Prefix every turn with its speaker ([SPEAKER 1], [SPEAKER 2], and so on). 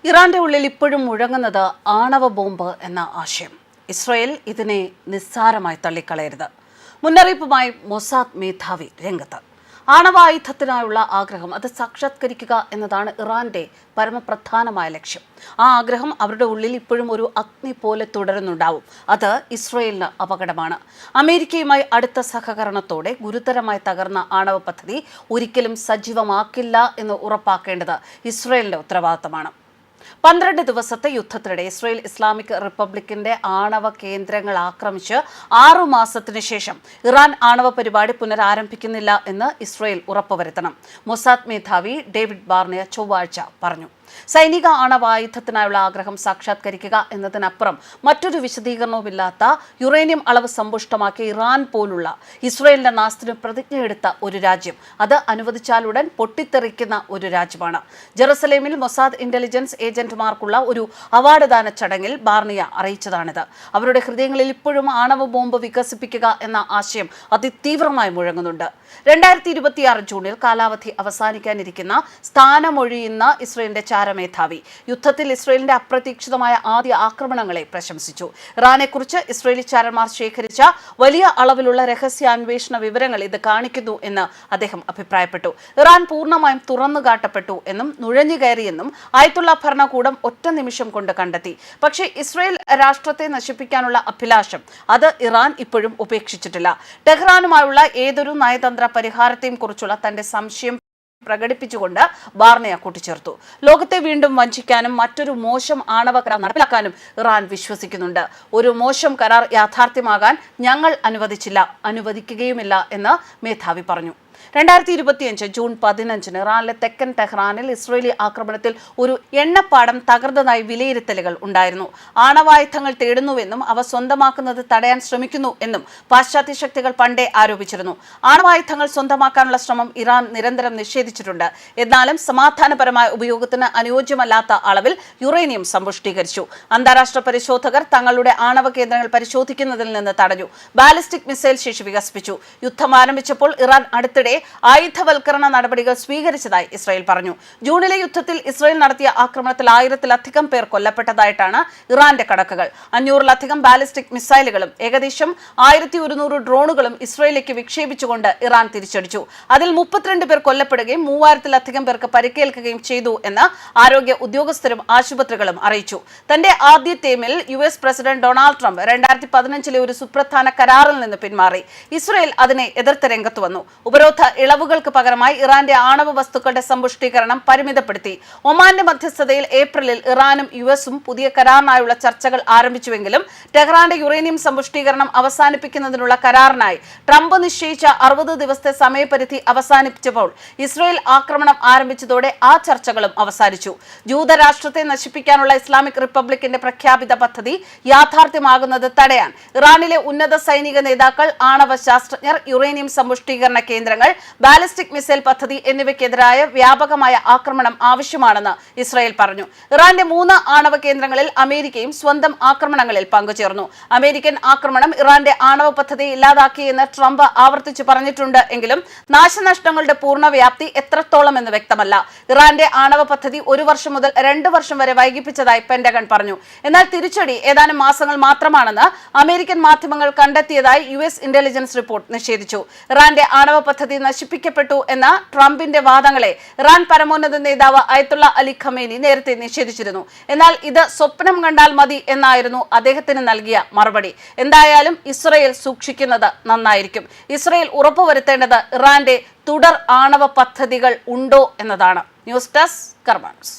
[SPEAKER 1] ഇറാന്റെ ഉള്ളിൽ ഇപ്പോഴും മുഴങ്ങുന്നത് ആണവ ബോംബ് എന്ന ആശയം. ഇസ്രായേൽ ഇതിനെ നിസ്സാരമായി തള്ളിക്കളയരുത്. മുന്നറിയിപ്പുമായി മൊസാദ് മേധാവി രംഗത്ത്. ആണവായുധത്തിനായുള്ള ആഗ്രഹം അത് സാക്ഷാത്കരിക്കുക എന്നതാണ് ഇറാന്റെ പരമപ്രധാനമായ ലക്ഷ്യം. ആ ആഗ്രഹം അവരുടെ ഉള്ളിൽ ഇപ്പോഴും ഒരു അഗ്നി പോലെ തുടരുന്നുണ്ടാവും. അത് ഇസ്രായേലിന് അപകടമാണ്. അമേരിക്കയുമായി അടുത്ത സഹകരണത്തോടെ ഗുരുതരമായി തകർന്ന ആണവ പദ്ധതി ഒരിക്കലും സജീവമാക്കില്ല എന്ന് ഉറപ്പാക്കേണ്ടത് ഇസ്രായേലിന്റെ ഉത്തരവാദിത്തമാണ്. 12 ദിവസത്തെ യുദ്ധത്തിനിടെ ഇസ്രായേൽ ഇസ്ലാമിക് റിപ്പബ്ലിക്കിന്റെ ആണവ കേന്ദ്രങ്ങൾ ആക്രമിച്ച് 6 മാസത്തിന് ശേഷം ഇറാൻ ആണവ പരിപാടി പുനരാരംഭിക്കുന്നില്ല എന്ന് ഇസ്രായേൽ ഉറപ്പുവരുത്തണം. മൊസാദ് മേധാവി ഡേവിഡ് ബാർണിയ ചൊവ്വാഴ്ച പറഞ്ഞു. സൈനിക ആണവായുധത്തിനായുള്ള ആഗ്രഹം സാക്ഷാത്കരിക്കുക എന്നതിനപ്പുറം മറ്റൊരു വിശദീകരണവുമില്ലാത്ത യുറേനിയം അളവ് സമ്പുഷ്ടമാക്കിയ ഇറാൻ പോലുള്ള ഇസ്രായേലിന്റെ നാസ്തിന് പ്രതിജ്ഞയെടുത്ത ഒരു രാജ്യം, അത് അനുവദിച്ചാലുടൻ പൊട്ടിത്തെറിക്കുന്ന ഒരു രാജ്യമാണ്. ജെറുസലേമിൽ മൊസാദ് ഇന്റലിജൻസ് ഏജന്റുമാർക്കുള്ള ഒരു അവാർഡ് ദാന ചടങ്ങിൽ ബാർണിയ അറിയിച്ചതാണിത്. അവരുടെ ഹൃദയങ്ങളിൽ ഇപ്പോഴും ആണവ ബോംബ് വികസിപ്പിക്കുക എന്ന ആശയം അതിതീവ്രമായി മുഴങ്ങുന്നുണ്ട്. 2026 ജൂണിൽ കാലാവധി അവസാനിക്കാനിരിക്കുന്ന സ്ഥാനമൊഴിയുന്ന ഇസ്രായേലിന്റെ ചാരമേധാവി യുദ്ധത്തിൽ ഇസ്രായേലിന്റെ അപ്രതീക്ഷിതമായ ആദ്യ ആക്രമണങ്ങളെ പ്രശംസിച്ചു. ഇറാനെക്കുറിച്ച് ഇസ്രായേലി ചാരന്മാർ ശേഖരിച്ച വലിയ അളവിലുള്ള രഹസ്യാന്വേഷണ വിവരങ്ങൾ ഇത് കാണിക്കുന്നു എന്ന് അദ്ദേഹം അഭിപ്രായപ്പെട്ടു. ഇറാൻ പൂർണ്ണമായും തുറന്നുകാട്ടപ്പെട്ടു എന്നും നുഴഞ്ഞു കയറിയെന്നും ആയത്തുള്ള ഭരണകൂടം ഒറ്റ നിമിഷം കൊണ്ട് കണ്ടെത്തി. പക്ഷേ ഇസ്രായേൽ രാഷ്ട്രത്തെ നശിപ്പിക്കാനുള്ള അഭിലാഷം അത് ഇറാൻ ഇപ്പോഴും ഉപേക്ഷിച്ചിട്ടില്ല. ടെഹ്റാനുമായുള്ള ഏതൊരു നയതന്ത്ര പരിഹാരത്തെയും കുറിച്ചുള്ള തന്റെ സംശയം പ്രകടിപ്പിച്ചുകൊണ്ട് ബാർണിയ കൂട്ടിച്ചേർത്തു. ലോകത്തെ വീണ്ടും വഞ്ചിക്കാനും മറ്റൊരു മോശം ആണവ കരാർ നടപ്പിലാക്കാനും ഇറാൻ വിശ്വസിക്കുന്നുണ്ട്. ഒരു മോശം കരാർ യാഥാർത്ഥ്യമാകാൻ ഞങ്ങൾ അനുവദിക്കുകയുമില്ല എന്ന് മേധാവി പറഞ്ഞു. 2025 ജൂൺ 15 ഇറാനിലെ തെക്കൻ ടെഹ്റാനിൽ ഇസ്രായേലി ആക്രമണത്തിൽ ഒരു എണ്ണപ്പാടം തകർന്നതായി വിലയിരുത്തലുകൾ ഉണ്ടായിരുന്നു. ആണവായുധങ്ങൾ തേടുന്നുവെന്നും അവ സ്വന്തമാക്കുന്നത് തടയാൻ ശ്രമിക്കുന്നു എന്നും പാശ്ചാത്യ ശക്തികൾ പണ്ടേ ആരോപിച്ചിരുന്നു. ആണവായുധങ്ങൾ സ്വന്തമാക്കാനുള്ള ശ്രമം ഇറാൻ നിരന്തരം നിഷേധിച്ചിട്ടുണ്ട്. എന്നാലും സമാധാനപരമായ ഉപയോഗത്തിന് അനുയോജ്യമല്ലാത്ത അളവിൽ യുറേനിയം സമ്പുഷ്ടീകരിച്ചു. അന്താരാഷ്ട്ര പരിശോധകർ തങ്ങളുടെ ആണവ കേന്ദ്രങ്ങൾ പരിശോധിക്കുന്നതിൽ നിന്ന് തടഞ്ഞു. ബാലിസ്റ്റിക് മിസൈൽ ശേഷി വികസിപ്പിച്ചു. യുദ്ധം ആരംഭിച്ചപ്പോൾ ഇറാൻ അടുത്തിടെ ആയുധവൽക്കരണ നടപടികൾ സ്വീകരിച്ചതായി ഇസ്രായേൽ പറഞ്ഞു. ജൂണിലെ യുദ്ധത്തിൽ ഇസ്രായേൽ നടത്തിയ ആക്രമണത്തിൽ 1000-ലധികം പേർ കൊല്ലപ്പെട്ടതായിട്ടാണ് ഇറാന്റെ കണക്കുകൾ. 500-ലധികം ബാലിസ്റ്റിക് മിസൈലുകളും ഏകദേശം 1100 ഡ്രോണുകളും ഇസ്രായേലിലേക്ക് വിക്ഷേപിച്ചുകൊണ്ട് ഇറാൻ തിരിച്ചടിച്ചു. അതിൽ 32 പേർ കൊല്ലപ്പെടുകയും 3000-ലധികം പേർക്ക് പരിക്കേൽക്കുകയും ചെയ്തു എന്ന് ആരോഗ്യ ഉദ്യോഗസ്ഥരും ആശുപത്രികളും അറിയിച്ചു. തന്റെ ആദ്യ ടേമിൽ US പ്രസിഡന്റ് ഡൊണാൾഡ് ട്രംപ് 2015 ഒരു സുപ്രധാന കരാറിൽ നിന്ന് പിന്മാറി. ഇസ്രായേൽ അതിനെ എതിർത്ത് രംഗത്ത് വന്നു. ഉപരോധ ഇളവുകൾക്ക് പകരമായി ഇറാന്റെ ആണവ വസ്തുക്കളുടെ സമ്പുഷ്ടീകരണം പരിമിതപ്പെടുത്തി. ഒമാന്റെ മധ്യസ്ഥതയിൽ ഏപ്രിലിൽ ഇറാനും US-ഉം പുതിയ കരാറിനായുള്ള ചർച്ചകൾ ആരംഭിച്ചുവെങ്കിലും ടെഹ്റാന്റെ യുറേനിയം സമ്പുഷ്ടീകരണം അവസാനിപ്പിക്കുന്നതിനുള്ള കരാറിനായി ട്രംപ് നിശ്ചയിച്ച 60 ദിവസത്തെ സമയപരിധി അവസാനിപ്പിച്ചപ്പോൾ ഇസ്രായേൽ ആക്രമണം ആരംഭിച്ചതോടെ ആ ചർച്ചകളും അവസാനിച്ചു. ജൂതരാഷ്ട്രത്തെ നശിപ്പിക്കാനുള്ള ഇസ്ലാമിക് റിപ്പബ്ലിക്കിന്റെ പ്രഖ്യാപിത പദ്ധതി യാഥാർത്ഥ്യമാകുന്നത് തടയാൻ ഇറാനിലെ ഉന്നത സൈനിക നേതാക്കൾ, ആണവ ശാസ്ത്രജ്ഞർ, യുറേനിയം സമ്പുഷ്ടീകരണ കേന്ദ്രങ്ങൾ, ബാലിസ്റ്റിക് മിസൈൽ പദ്ധതി എന്നിവയ്ക്കെതിരായ വ്യാപകമായ ആക്രമണം ആവശ്യമാണെന്ന് ഇസ്രായേൽ പറഞ്ഞു. ഇറാന്റെ 3 ആണവ കേന്ദ്രങ്ങളിൽ അമേരിക്കയും സ്വന്തം ആക്രമണങ്ങളിൽ പങ്കുചേർന്നു. അമേരിക്കൻ ആക്രമണം ഇറാന്റെ ആണവ പദ്ധതി ഇല്ലാതാക്കിയെന്ന് ട്രംപ് ആവർത്തിച്ചു പറഞ്ഞിട്ടുണ്ട് എങ്കിലും നാശനഷ്ടങ്ങളുടെ പൂർണ്ണ വ്യാപ്തി എത്രത്തോളം എന്ന് വ്യക്തമല്ല. ഇറാന്റെ ആണവ പദ്ധതി 1 വർഷം മുതൽ 2 വർഷം വരെ വൈകിപ്പിച്ചതായി പെന്റഗൺ പറഞ്ഞു. എന്നാൽ തിരിച്ചടി ഏതാനും മാസങ്ങൾ മാത്രമാണെന്ന് അമേരിക്കൻ മാധ്യമങ്ങൾ കണ്ടെത്തിയതായി US ഇന്റലിജൻസ് റിപ്പോർട്ട് നിഷേധിച്ചു. ഇറാന്റെ ആണവ പദ്ധതി നശിപ്പിക്കപ്പെട്ടു എന്ന ട്രംപിന്റെ വാദങ്ങളെ ഇറാൻ പരമോന്നത നേതാവ് അയത്തുള്ള അലി ഖമേനി നേരത്തെ നിഷേധിച്ചിരുന്നു. എന്നാൽ ഇത് സ്വപ്നം കണ്ടാൽ മതി എന്നായിരുന്നു അദ്ദേഹത്തിന് നൽകിയ മറുപടി. എന്തായാലും ഇസ്രായേൽ സൂക്ഷിക്കുന്നത് നന്നായിരിക്കും. ഇസ്രായേൽ ഉറപ്പുവരുത്തേണ്ടത് ഇറാന്റെ തുടർ ആണവ പദ്ധതികൾ ഉണ്ടോ എന്നതാണ്. News desk കർമാനസ്.